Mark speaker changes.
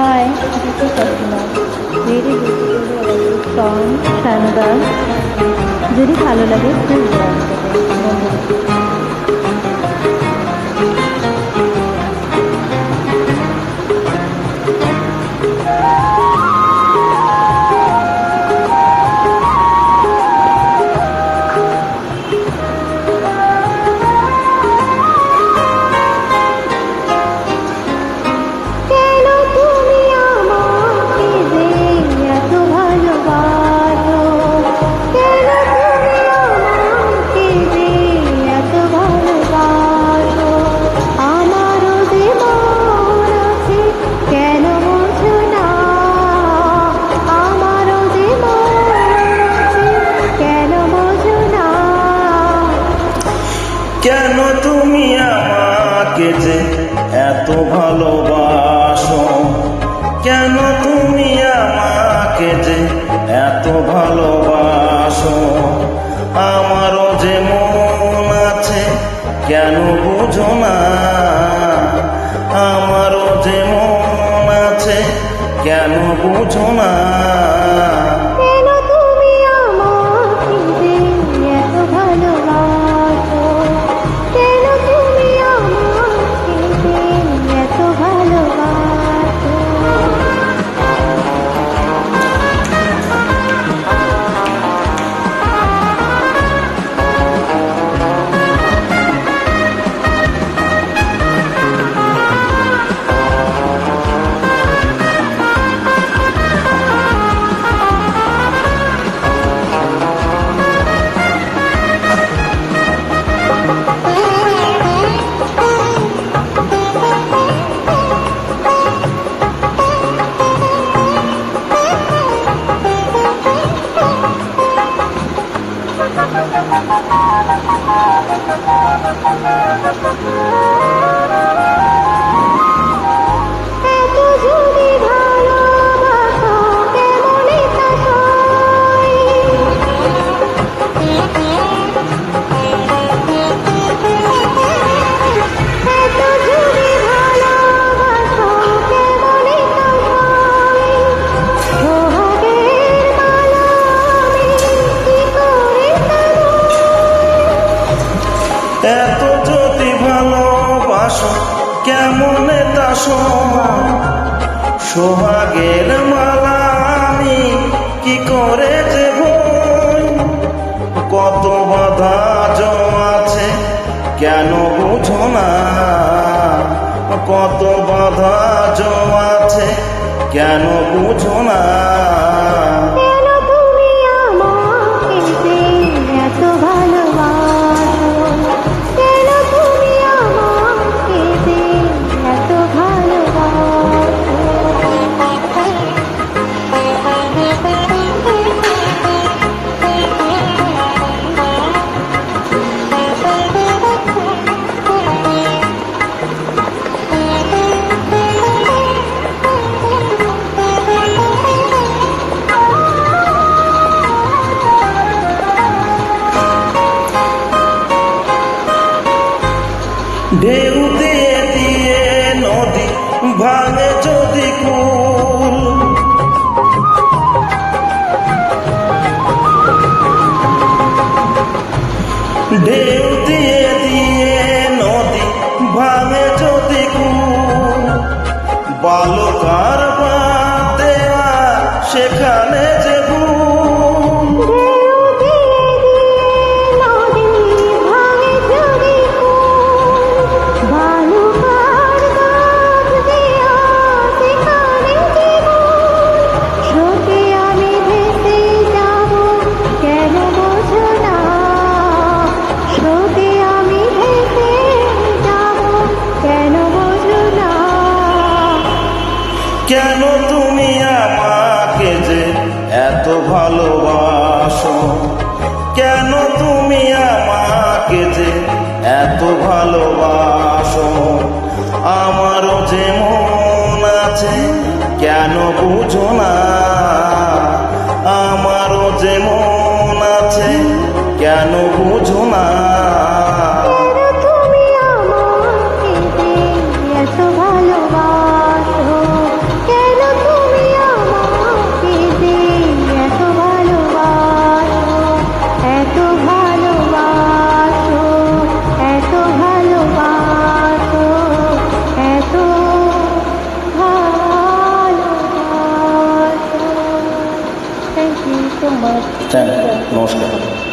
Speaker 1: Hi, this is Asma. Very beautiful song, Shanada. যদি ভালো লাগে প্লিজ জয়েন করবেন বন্ধুরা।
Speaker 2: কেন তুমি আমাকে যে এত ভালোবাসো, কেন তুমি আমাকে যে এত ভালোবাসো, আমারও যে মন আছে কেন বুঝো না, আমারও যে মন আছে কেন বুঝো না। এত যদি ভালোবাসো কেমনে তা সোহাগের মালা আমি কি করে দেব, কত বাধা আছে কেন বুঝো না, কত বাধা আছে কেন বুঝো না। ঢেউ দিয়ে দিয়ে নদী ভাঙে যদি কুল, ঢেউ দিয়ে দিয়ে নদী ভাঙে যদি কুল, বালুকার বাঁধ দেওয়া সেখানে যে কেন তুমি আমাকে যে এত ভালোবাসো, কেন তুমি আমাকে যে এত ভালোবাসো, আমারও যে মন আছে কেন বুঝো না, আমারও যে মন আছে কেন বুঝো না।
Speaker 1: তুমি আমাকে এত ভালোবাসো, কেন
Speaker 2: হ্যাঁ, নমস্কার।